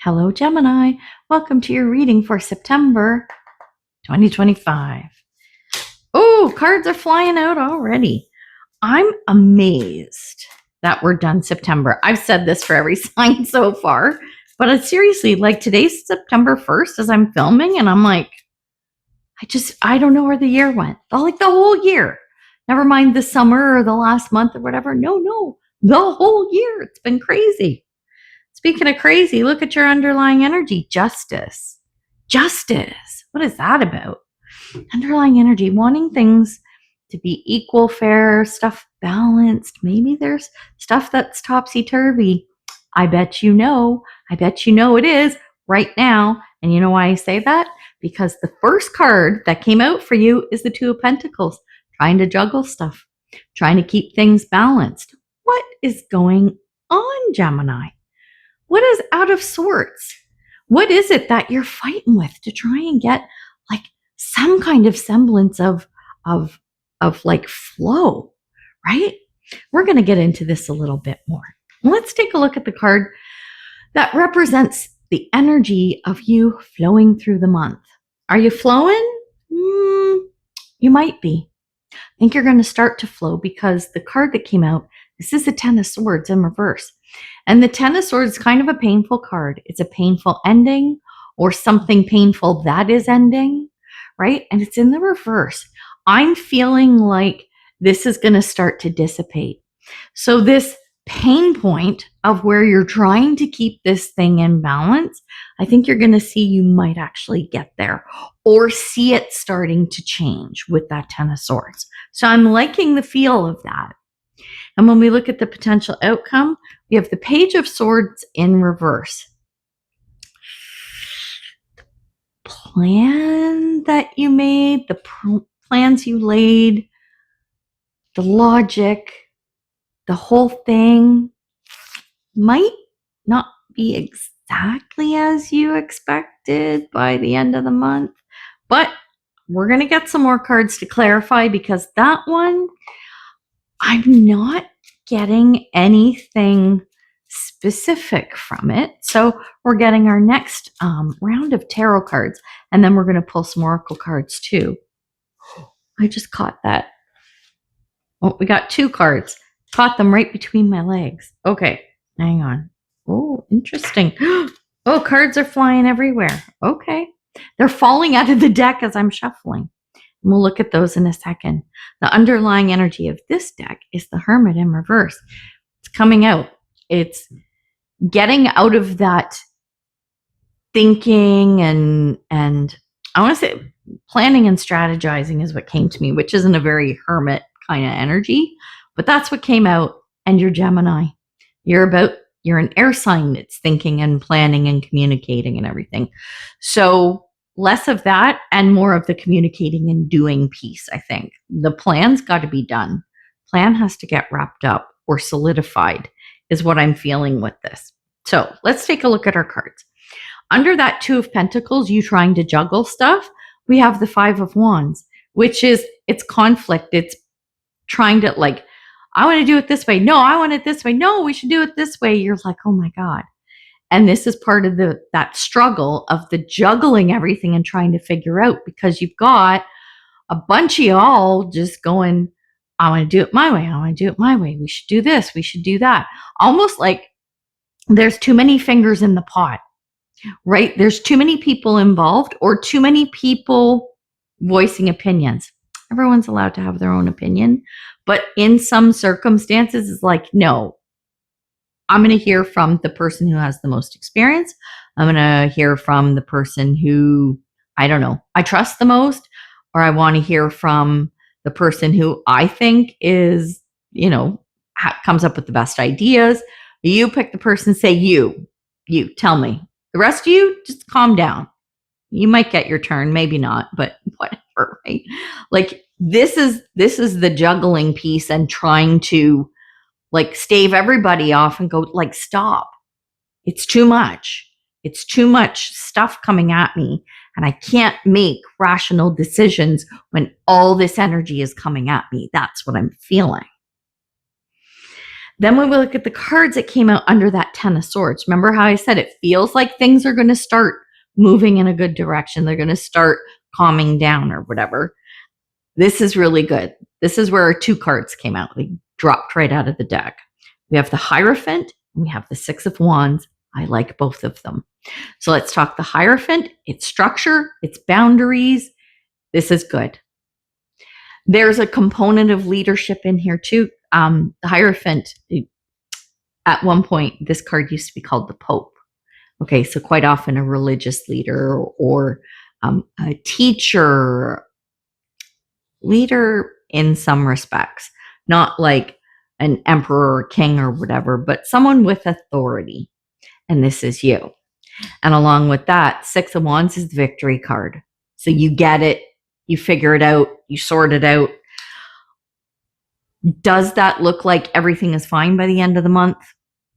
Hello, Gemini. Welcome to your reading for September 2025. Oh, cards are flying out already. I'm amazed that we're done September. I've said this for every sign so far, but seriously, like today's September 1st as I'm filming, and I'm like, I don't know where the year went. Like the whole year. Never mind the summer or the last month or whatever. No, the whole year. It's been crazy. Speaking of crazy, look at your underlying energy. Justice. Justice. What is that about? Underlying energy, wanting things to be equal, fair, stuff balanced. Maybe there's stuff that's topsy-turvy. I bet you know it is right now. And you know why I say that? Because the first card that came out for you is the Two of Pentacles, trying to juggle stuff, trying to keep things balanced. What is going on, Gemini? What is out of sorts? What is it that you're fighting with to try and get like some kind of semblance of like flow, right? We're going to get into this a little bit more. Let's take a look at the card that represents the energy of you flowing through the month. Are you flowing? You might be. I think you're going to start to flow because the card that came out, this is the Ten of Swords in reverse. And the Ten of Swords is kind of a painful card. It's a painful ending or something painful that is ending, right? And it's in the reverse. I'm feeling like this is going to start to dissipate. So this pain point of where you're trying to keep this thing in balance, I think you're going to see you might actually get there or see it starting to change with that Ten of Swords. So I'm liking the feel of that. And when we look at the potential outcome, we have the Page of Swords in reverse. The plan that you made, the plans you laid, the logic, the whole thing might not be exactly as you expected by the end of the month. But we're going to get some more cards to clarify because that one, I'm not getting anything specific from it. So we're getting our next round of tarot cards, and then we're going to pull some oracle cards too. I just caught that. Oh, we got two cards. Caught them right between my legs. Okay, hang on. Oh, interesting. Oh, cards are flying everywhere. Okay. They're falling out of the deck as I'm shuffling. And we'll look at those in a second. The underlying energy of this deck is the Hermit in reverse. It's coming out. It's getting out of that thinking and I want to say planning and strategizing is what came to me, which isn't a very hermit kind of energy, but that's what came out. And you're Gemini. You're an air sign that's thinking and planning and communicating and everything. So less of that and more of the communicating and doing piece, I think. The plan's got to be done. Plan has to get wrapped up or solidified is what I'm feeling with this. So let's take a look at our cards. Under that Two of Pentacles, you trying to juggle stuff, we have the Five of Wands, which is, it's conflict. It's trying to like, I want to do it this way. No, I want it this way. No, we should do it this way. You're like, oh my God. And this is part of that struggle of the juggling everything and trying to figure out, because you've got a bunch of y'all just going, I want to do it my way. I want to do it my way. We should do this. We should do that. Almost like there's too many fingers in the pot, right? There's too many people involved or too many people voicing opinions. Everyone's allowed to have their own opinion. But in some circumstances, it's like, no, I'm going to hear from the person who has the most experience. I'm going to hear from the person who, I don't know, I trust the most, or I want to hear from the person who I think is, comes up with the best ideas. You pick the person, say you tell me. The rest of you, just calm down. You might get your turn, maybe not, but whatever, right? Like this is the juggling piece and trying to like stave everybody off and go like, stop. It's too much. It's too much stuff coming at me. And I can't make rational decisions when all this energy is coming at me. That's what I'm feeling. Then when we look at the cards that came out under that Ten of Swords, remember how I said it feels like things are going to start moving in a good direction. They're going to start calming down or whatever. This is really good. This is where our 2 cards came out. They dropped right out of the deck. We have the Hierophant and we have the 6 of Wands. I like both of them. So let's talk the Hierophant, its structure, its boundaries. This is good. There's a component of leadership in here too. The Hierophant, at one point, this card used to be called the Pope. Okay, so quite often a religious leader or a teacher, leader in some respects, not like an emperor or king or whatever, but someone with authority. And this is you. And along with that, 6 of Wands is the victory card. So you get it, you figure it out, you sort it out. Does that look like everything is fine by the end of the month?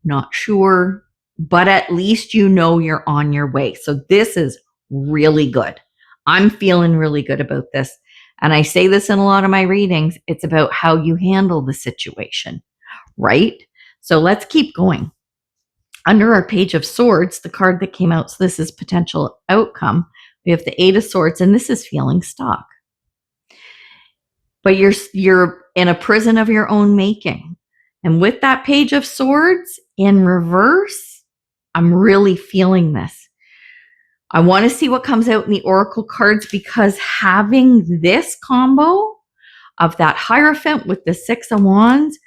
Not sure, but at least you know you're on your way. So this is really good. I'm feeling really good about this. And I say this in a lot of my readings. It's about how you handle the situation, right? So let's keep going. Under our Page of Swords, the card that came out, so this is potential outcome. We have the 8 of Swords, and this is feeling stuck. But you're in a prison of your own making. And with that Page of Swords in reverse, I'm really feeling this. I want to see what comes out in the Oracle cards, because having this combo of that Hierophant with the 6 of Wands,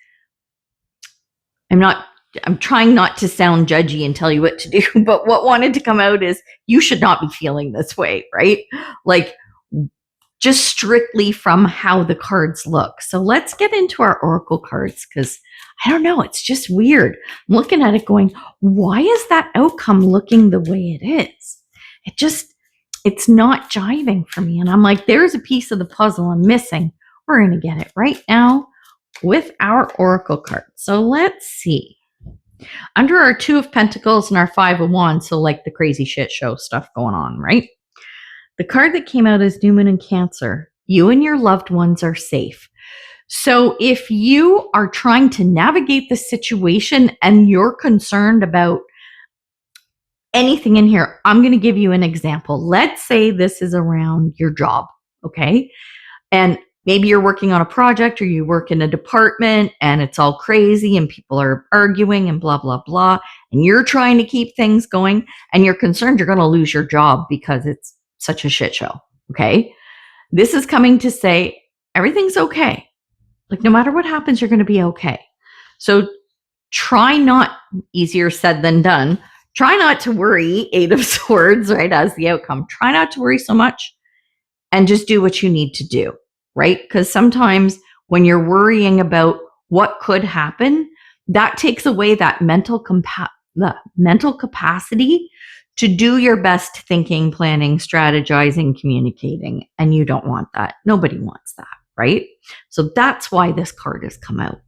I'm trying not to sound judgy and tell you what to do, but what wanted to come out is you should not be feeling this way, right? Like, just strictly from how the cards look. So let's get into our Oracle cards, because I don't know, it's just weird. I'm looking at it going, why is that outcome looking the way it is? It's not jiving for me. And I'm like, there's a piece of the puzzle I'm missing. We're going to get it right now with our Oracle cards. So let's see. Under our 2 of Pentacles and our 5 of Wands, so like the crazy shit show stuff going on, right? The card that came out is New Moon in Cancer. You and your loved ones are safe. So if you are trying to navigate the situation and you're concerned about anything in here, I'm going to give you an example. Let's say this is around your job, okay? And maybe you're working on a project or you work in a department and it's all crazy and people are arguing and blah, blah, blah. And you're trying to keep things going and you're concerned you're going to lose your job because it's such a shit show, okay? This is coming to say everything's okay. Like, no matter what happens, you're going to be okay. So try not, easier said than done, try not to worry, 8 of Swords, right, as the outcome. Try not to worry so much and just do what you need to do, right? Because sometimes when you're worrying about what could happen, that takes away that mental capacity to do your best thinking, planning, strategizing, communicating. And you don't want that. Nobody wants that, right? So that's why this card has come out.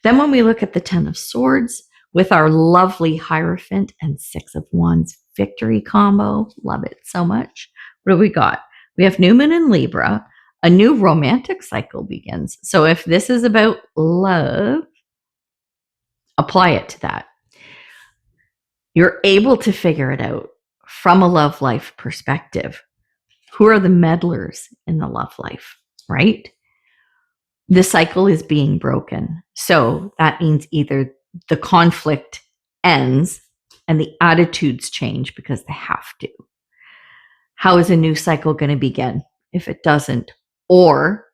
Then when we look at the 10 of Swords with our lovely Hierophant and 6 of Wands victory combo, love it so much. What do we got? We have New Moon in Libra. A new romantic cycle begins. So if this is about love, apply it to that. You're able to figure it out from a love life perspective. Who are the meddlers in the love life, right? The cycle is being broken. So that means either the conflict ends and the attitudes change because they have to. How is a new cycle going to begin if it doesn't? Or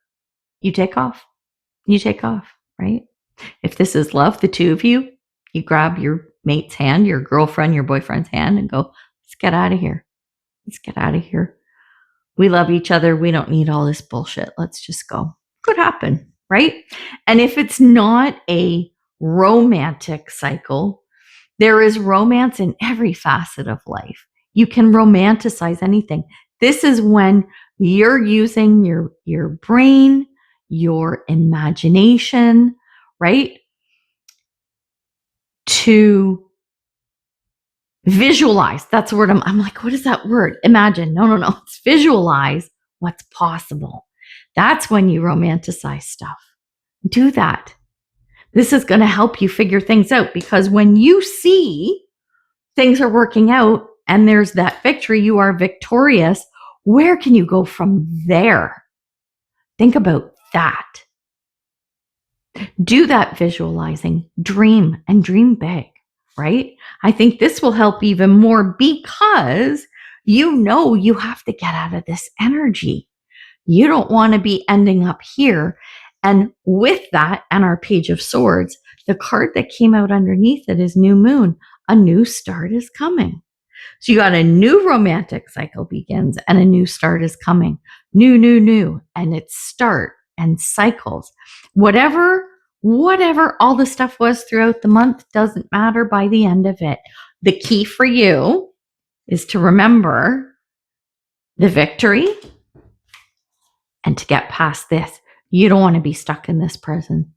you take off. You take off, right? If this is love, the two of you, you grab your mate's hand, your girlfriend, your boyfriend's hand and go, let's get out of here. Let's get out of here. We love each other. We don't need all this bullshit. Let's just go. Could happen, right? And if it's not a romantic cycle, there is romance in every facet of life. You can romanticize anything. This is when you're using your brain, your imagination, right? To visualize. That's the word. I'm like, what is that word? Imagine. No. It's visualize what's possible. That's when you romanticize stuff. Do that. This is going to help you figure things out, because when you see things are working out and there's that victory, you are victorious. Where can you go from there? Think about that. Do that visualizing, dream, and dream big, right? I think this will help even more, because you know you have to get out of this energy. You don't want to be ending up here. And with that, and our Page of Swords, the card that came out underneath it is New Moon. A new start is coming. So you got a new romantic cycle begins, and a new start is coming. New. And it's start and cycles. Whatever all the stuff was throughout the month doesn't matter by the end of it. The key for you is to remember the victory and to get past this. You don't want to be stuck in this prison,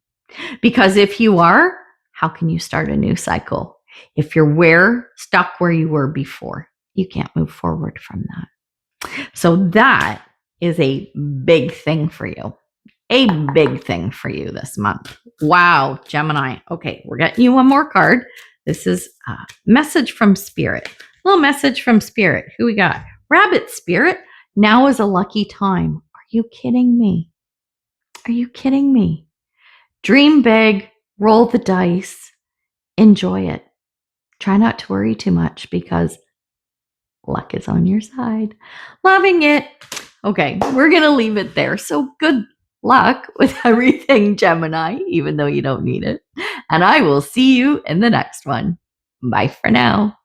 because if you are, how can you start a new cycle? If you're stuck where you were before, you can't move forward from that. So that is a big thing for you. A big thing for you this month. Wow, Gemini. Okay, we're getting you one more card. This is a message from Spirit. A little message from Spirit. Who we got? Rabbit Spirit. Now is a lucky time. Are you kidding me? Are you kidding me? Dream big, roll the dice, enjoy it. Try not to worry too much, because luck is on your side. Loving it. Okay, we're going to leave it there. So good luck with everything, Gemini, even though you don't need it. And I will see you in the next one. Bye for now.